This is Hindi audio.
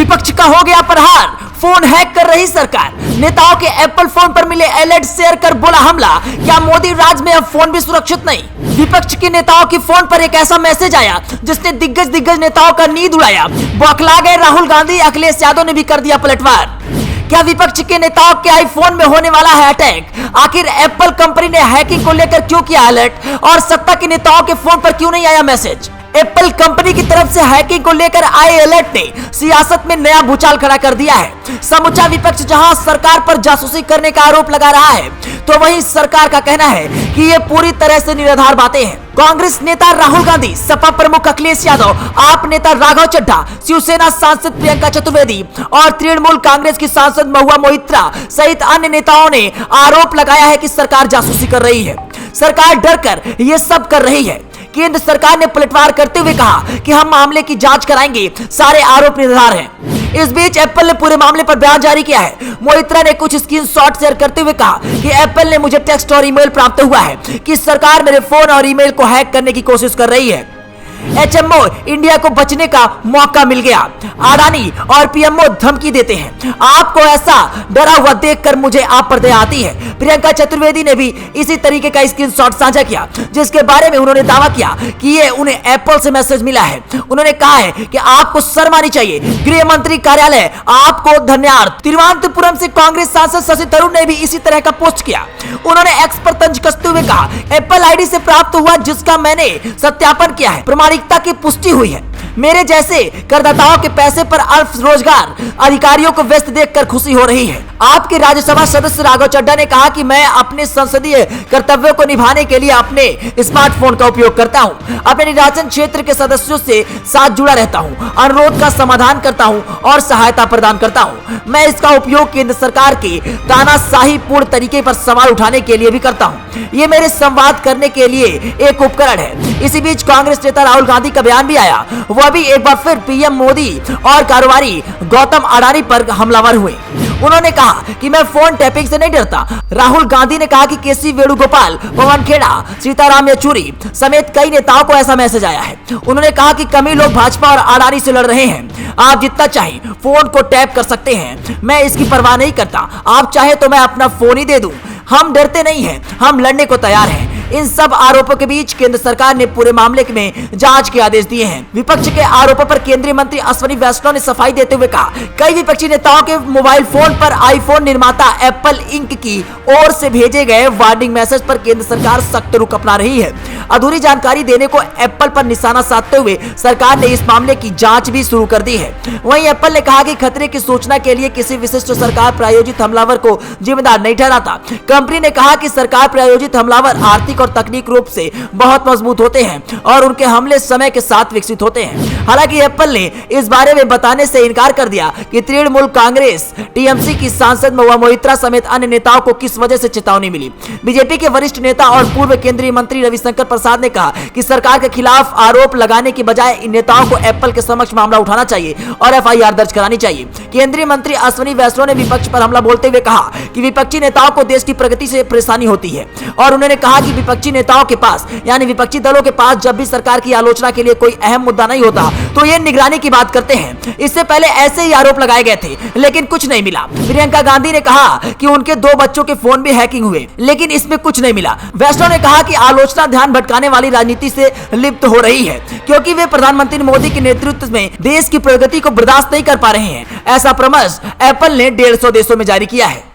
विपक्ष का हो गया प्रहार, फोन हैक कर रही सरकार। नेताओं के एप्पल फोन पर मिले अलर्ट शेयर कर बोला हमला, क्या मोदी राज में अब फोन भी सुरक्षित नहीं? विपक्ष के नेताओं के फोन पर एक ऐसा मैसेज आया जिसने दिग्गज नेताओं का नींद उड़ाया। बौखला गए राहुल गांधी, अखिलेश यादव ने भी कर दिया पलटवार। क्या विपक्ष के नेताओं के आईफोन में होने वाला है अटैक? आखिर एप्पल कंपनी ने हैकिंग को लेकर क्यों किया अलर्ट और सत्ता के नेताओं के फोन पर क्यों नहीं आया मैसेज? एप्पल कंपनी की तरफ से हैकिंग को लेकर आए अलर्ट ने सियासत में नया भूचाल खड़ा कर दिया है। समूचा विपक्ष जहां सरकार पर जासूसी करने का आरोप लगा रहा है, तो वहीं सरकार का कहना है कि ये पूरी तरह से निराधार बातें हैं। कांग्रेस नेता राहुल गांधी, सपा प्रमुख अखिलेश यादव, आप नेता राघव चड्ढा, शिवसेना सांसद प्रियंका चतुर्वेदी और तृणमूल कांग्रेस की सांसद महुआ मोइत्रा सहित अन्य नेताओं ने आरोप लगाया है कि सरकार जासूसी कर रही है। सरकार डरकर ये सब कर रही है। केंद्र सरकार ने पलटवार करते हुए कहा कि हम मामले की जांच कराएंगे, सारे आरोप निराधार हैं। इस बीच एप्पल ने पूरे मामले पर बयान जारी किया है। मोइत्रा ने कुछ स्क्रीनशॉट शेयर करते हुए कहा कि एप्पल ने मुझे टेक्स्ट और ईमेल प्राप्त हुआ है कि सरकार मेरे फोन और ईमेल को हैक करने की कोशिश कर रही है। एचएमओ इंडिया को बचने का मौका मिल गया। अडानी और पीएमओ धमकी देते हैं। आपको ऐसा डरा हुआ देखकर मुझे आप पर दया आती है। प्रियंका चतुर्वेदी ने भी इसी तरीके का स्क्रीनशॉट साझा किया, जिसके बारे में उन्होंने दावा किया कि ये उन्हें एप्पल से मैसेज मिला है। उन्होंने कहा है कि आपको शर्म आनी चाहिए। गृह मंत्री कार्यालय आपको धन्यवाद। तिरुवनंतपुरम से कांग्रेस सांसद शशि थरूर ने भी इसी तरह का पोस्ट किया। उन्होंने एक्स पर तंज कसते हुए कहा, एप्पल आईडी से प्राप्त हुआ जिसका मैंने सत्यापन किया है, प्रामाणिकता की पुष्टि हुई है। मेरे जैसे करदाताओं के पैसे पर अल्प रोजगार अधिकारियों को व्यस्त देखकर खुशी हो रही है। आपके राज्यसभा सदस्य राघव चड्ढा ने कहा कि मैं अपने संसदीय कर्तव्यों को निभाने के लिए अपने स्मार्टफोन का उपयोग करता हूं, अपने निर्वाचन क्षेत्र के सदस्यों से साथ जुड़ा रहता हूं, अनुरोध का समाधान करता हूं और सहायता प्रदान करता हूं। मैं इसका उपयोग केंद्र सरकार के तानाशाही पूर्ण तरीके पर सवाल उठाने के लिए भी करता हूं। ये मेरे संवाद करने के लिए एक उपकरण है। इसी बीच कांग्रेस नेता राहुल गांधी का बयान भी आया। वह भी एक बार फिर पीएम मोदी और कारोबारी गौतम अडानी पर हमलावर हुए। उन्होंने कहा कि मैं फोन टैपिंग से नहीं डरता। राहुल गांधी ने कहा कि केसी वेणुगोपाल, पवन खेड़ा, सीताराम येचुरी समेत कई नेताओं को ऐसा मैसेज आया है। उन्होंने कहा कि कमी लोग भाजपा और अडानी से लड़ रहे हैं। आप जितना चाहे फोन को टैप कर सकते हैं, मैं इसकी परवाह नहीं करता। आप चाहे तो मैं अपना फोन ही दे दूं। हम डरते नहीं हैं, हम लड़ने को तैयार हैं। इन सब आरोपों के बीच केंद्र सरकार ने पूरे मामले में जांच के आदेश दिए हैं। विपक्ष के आरोपों पर केंद्रीय मंत्री अश्विनी वैष्णव ने सफाई देते हुए कहा, कई विपक्षी नेताओं के मोबाइल फोन पर आईफोन निर्माता एप्पल इंक की ओर से भेजे गए वार्निंग मैसेज पर केंद्र सरकार सख्त रुख अपना रही है। अधूरी जानकारी देने को एप्पल पर निशाना साधते हुए सरकार ने इस मामले की जांच भी शुरू कर दी है। वहीं एप्पल ने कहा कि खतरे की सूचना के लिए किसी विशिष्ट सरकार प्रायोजित हमलावर को जिम्मेदार नहीं ठहराता। कंपनी ने कहा कि सरकार प्रायोजित हमलावर आर्थिक और तकनीक रूप से बहुत मजबूत होते हैं और उनके हमले समय के साथ विकसित होते हैं। हालांकि एप्पल ने इस बारे में बताने से इनकार कर दिया कि तृणमूल कांग्रेस टीएमसी की सांसद महुआ मोइत्रा समेत अन्य नेताओं को किस वजह से चेतावनी मिली। बीजेपी के वरिष्ठ नेता और पूर्व केंद्रीय मंत्री रविशंकर प्रसाद ने कहा कि सरकार के खिलाफ आरोप लगाने की बजाय इन नेताओं को एप्पल के समक्ष मामला उठाना चाहिए और एफआईआर दर्ज करानी चाहिए। केंद्रीय मंत्री अश्विनी वैष्णव ने विपक्ष पर हमला बोलते हुए कहा कि विपक्षी नेताओं को देश की प्रगति से परेशानी होती है और उन्होंने कहा कि विपक्षी नेताओं के पास यानी विपक्षी दलों के पास जब भी सरकार की आलोचना के लिए कोई अहम मुद्दा नहीं होता तो ये निगरानी की बात करते हैं। इससे पहले ऐसे ही आरोप लगाए गए थे लेकिन कुछ नहीं मिला। प्रियंका गांधी ने कहा कि उनके 2 बच्चों के फोन भी हैकिंग हुए लेकिन इसमें कुछ नहीं मिला। वैष्णव ने कहा कि आलोचना ध्यान भटकाने वाली राजनीति से लिप्त हो रही है क्योंकि वे प्रधानमंत्री मोदी के नेतृत्व में देश की प्रगति को बर्दाश्त नहीं कर पा रहे हैं। ऐसा परामर्श एप्पल ने 150 देशों में जारी किया है।